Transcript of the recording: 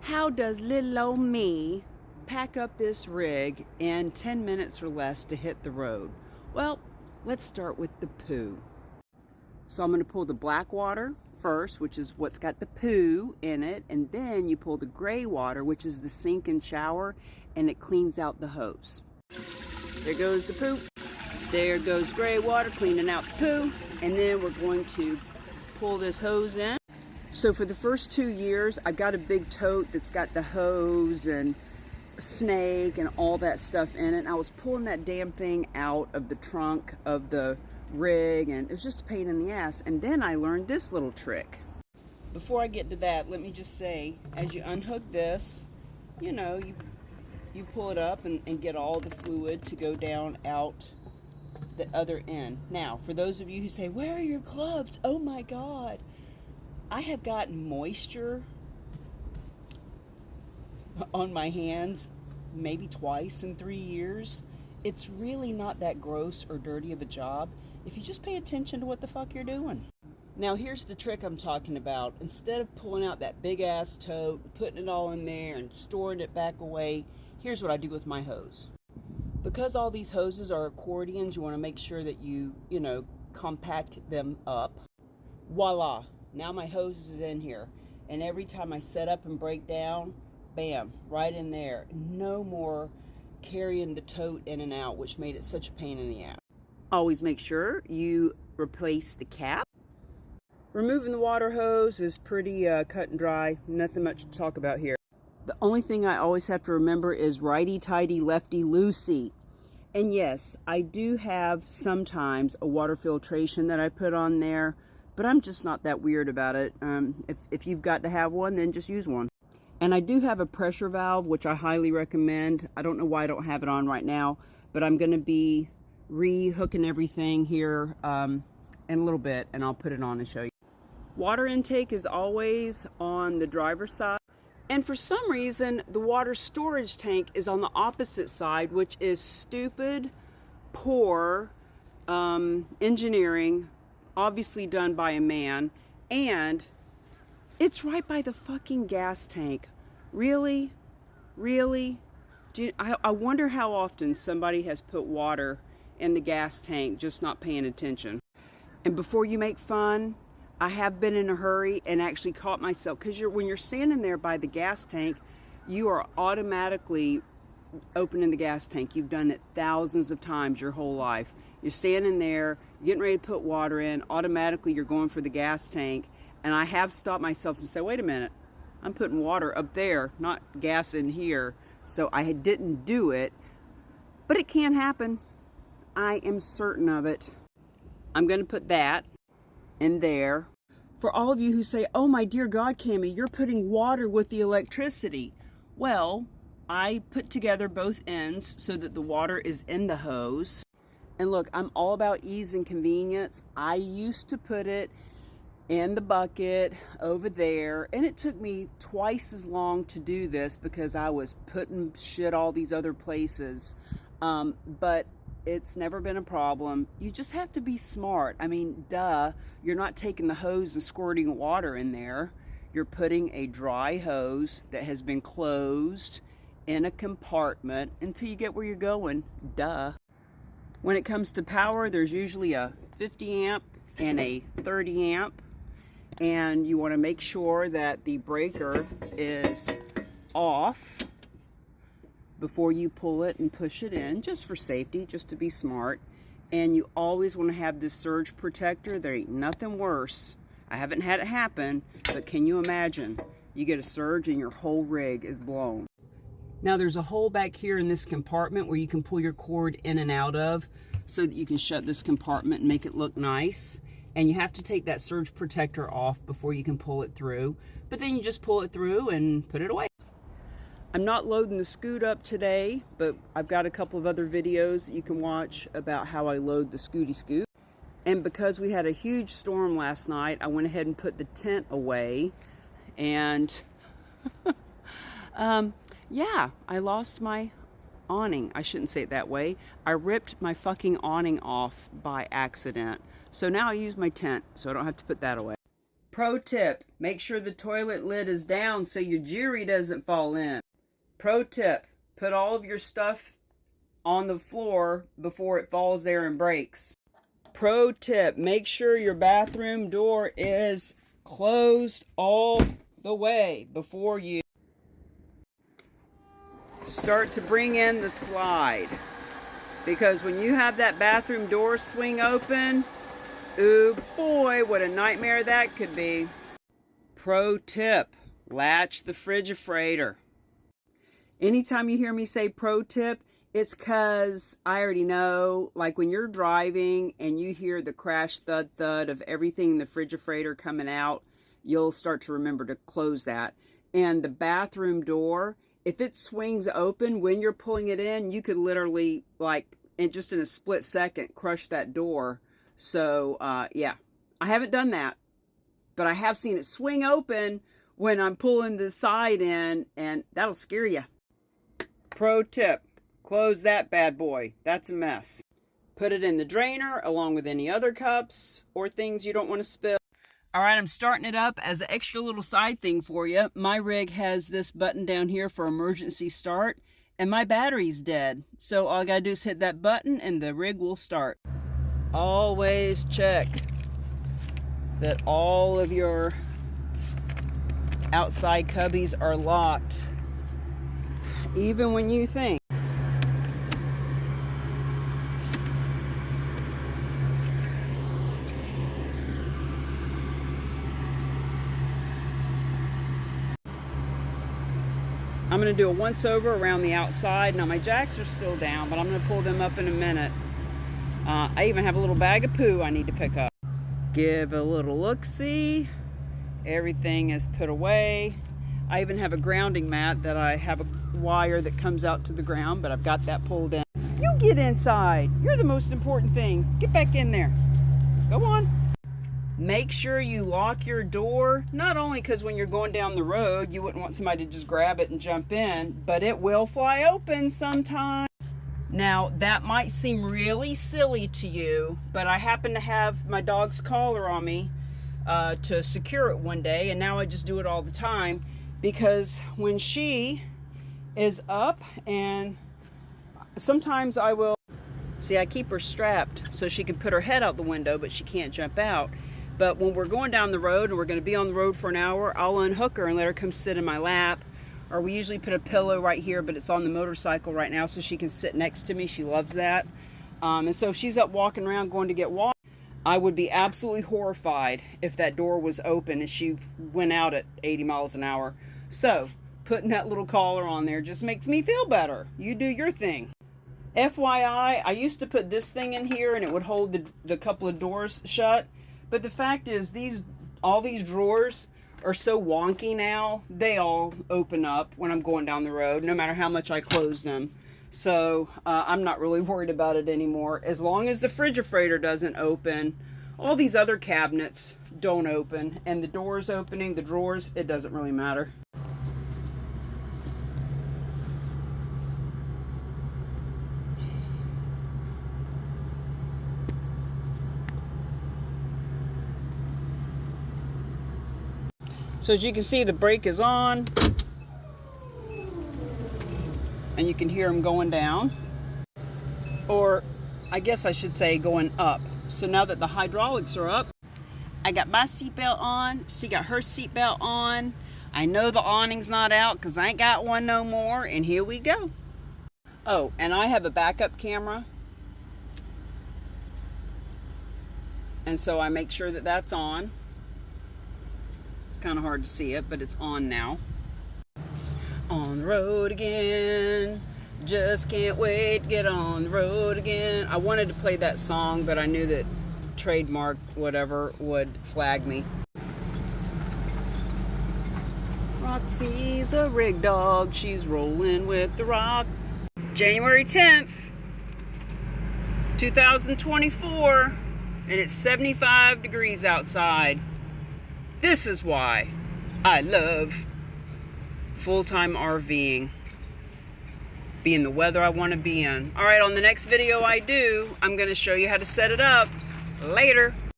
How does little old me pack up this rig in 10 minutes or less to hit the road? Well, let's start with the poo. So I'm going to pull the black water first, which is what's got the poo in it, and then you pull the gray water, which is the sink and shower, and it cleans out the hose. There goes the poop. There goes gray water cleaning out the poo, and then we're going to pull this hose in. So for the first 2 years, I've got a big tote that's got the hose and snake and all that stuff in it. And I was pulling that damn thing out of the trunk of the rig, and it was just a pain in the ass. And then I learned this little trick. Before I get to that, let me just say, as you unhook this, you know, you pull it up and get all the fluid to go down out the other end. Now, for those of you who say, where are your gloves? Oh my God. I have gotten moisture on my hands maybe twice in 3 years. It's really not that gross or dirty of a job if you just pay attention to what the fuck you're doing. Now here's the trick I'm talking about. Instead of pulling out that big ass tote, putting it all in there and storing it back away, here's what I do with my hose. Because all these hoses are accordions, you want to make sure that you compact them up. Voila. Now my hose is in here, and every time I set up and break down, bam, right in there. No more carrying the tote in and out, which made it such a pain in the ass. Always make sure you replace the cap. Removing the water hose is pretty cut and dry. Nothing much to talk about here. The only thing I always have to remember is righty-tighty, lefty-loosey. And yes, I do have sometimes a water filtration that I put on there, but I'm just not that weird about it. If you've got to have one, then just use one. And I do have a pressure valve, which I highly recommend. I don't know why I don't have it on right now, but I'm going to be re-hooking everything here in a little bit, and I'll put it on and show you. Water intake is always on the driver's side. And for some reason, the water storage tank is on the opposite side, which is stupid, poor engineering, obviously done by a man, and it's right by the fucking gas tank. Really? Really? I wonder how often somebody has put water in the gas tank just not paying attention. And before you make fun, I have been in a hurry and actually caught myself, because when you're standing there by the gas tank, you are automatically opening the gas tank. You've done it thousands of times your whole life. You're standing there, getting ready to put water in, automatically you're going for the gas tank, and I have stopped myself and said, wait a minute, I'm putting water up there, not gas in here. So I didn't do it, but it can happen. I am certain of it. I'm going to put that in there. For all of you who say, oh my dear God, Cammie, you're putting water with the electricity. Well, I put together both ends so that the water is in the hose. And look, I'm all about ease and convenience. I used to put it in the bucket over there, and it took me twice as long to do this because I was putting shit all these other places. But it's never been a problem. You just have to be smart. I mean, duh, you're not taking the hose and squirting water in there. You're putting a dry hose that has been closed in a compartment until you get where you're going. Duh. When it comes to power, there's usually a 50 amp and a 30 amp. And you want to make sure that the breaker is off before you pull it and push it in, just for safety, just to be smart. And you always want to have this surge protector. There ain't nothing worse. I haven't had it happen, but can you imagine? You get a surge and your whole rig is blown. Now there's a hole back here in this compartment where you can pull your cord in and out of so that you can shut this compartment and make it look nice. And you have to take that surge protector off before you can pull it through. But then you just pull it through and put it away. I'm not loading the Scoot up today, but I've got a couple of other videos that you can watch about how I load the Scooty Scoot. And because we had a huge storm last night, I went ahead and put the tent away. And yeah, I lost my awning. I shouldn't say it that way. I ripped my fucking awning off by accident. So now I use my tent, so I don't have to put that away. Pro tip, make sure the toilet lid is down so your jewelry doesn't fall in. Pro tip, put all of your stuff on the floor before it falls there and breaks. Pro tip, make sure your bathroom door is closed all the way before you start to bring in the slide. Because when you have that bathroom door swing open, ooh boy, what a nightmare that could be. Pro tip, latch the Frigifrator. Anytime you hear me say pro tip, it's because I already know, like when you're driving and you hear the crash thud thud of everything in the Frigifrator coming out, you'll start to remember to close that. And the bathroom door, if it swings open when you're pulling it in, you could literally, like, in a split second, crush that door. So, yeah, I haven't done that, but I have seen it swing open when I'm pulling the side in, and that'll scare you. Pro tip, close that bad boy. That's a mess. Put it in the drainer along with any other cups or things you don't want to spill. All right, I'm starting it up as an extra little side thing for you. My rig has this button down here for emergency start, and my battery's dead. So all I gotta do is hit that button and the rig will start. Always check that all of your outside cubbies are locked, even when you think. I'm going to do a once over around the outside. Now my jacks are still down, but I'm going to pull them up in a minute. I even have a little bag of poo I need to pick up. Give a little look-see. Everything is put away. I even have a grounding mat that I have a wire that comes out to the ground, but I've got that pulled in. You get inside. You're the most important thing. Get back in there. Go on. Make sure you lock your door, not only because when you're going down the road, you wouldn't want somebody to just grab it and jump in, but it will fly open sometime. Now, that might seem really silly to you, but I happen to have my dog's collar on me to secure it one day, and now I just do it all the time, because when she is up, and sometimes I will, see, I keep her strapped so she can put her head out the window, but she can't jump out. But when we're going down the road and we're going to be on the road for an hour, I'll unhook her and let her come sit in my lap. Or we usually put a pillow right here, but it's on the motorcycle right now, so she can sit next to me. She loves that. And so if she's up walking around going to get water, I would be absolutely horrified if that door was open and she went out at 80 miles an hour. So putting that little collar on there just makes me feel better. You do your thing. FYI, I used to put this thing in here and it would hold the couple of doors shut. But the fact is, all these drawers are so wonky now, they all open up when I'm going down the road, no matter how much I close them. So I'm not really worried about it anymore. As long as the Frigifrator doesn't open, all these other cabinets don't open. And the doors opening, the drawers, it doesn't really matter. So as you can see, the brake is on, and you can hear them going down, or I guess I should say going up. So now that the hydraulics are up, I got my seatbelt on, she got her seatbelt on. I know the awning's not out because I ain't got one no more, and here we go. Oh, and I have a backup camera, and so I make sure that that's on. Kind of hard to see it, but it's on now. On the road again, just can't wait to get on the road again. I wanted to play that song, but I knew that trademark whatever would flag me. Roxy's a rig dog, she's rolling with the rock. January 10th 2024, and it's 75 degrees outside. This is why I love full-time RVing. Being the weather I want to be in. All right, on the next video I do, I'm going to show you how to set it up. Later.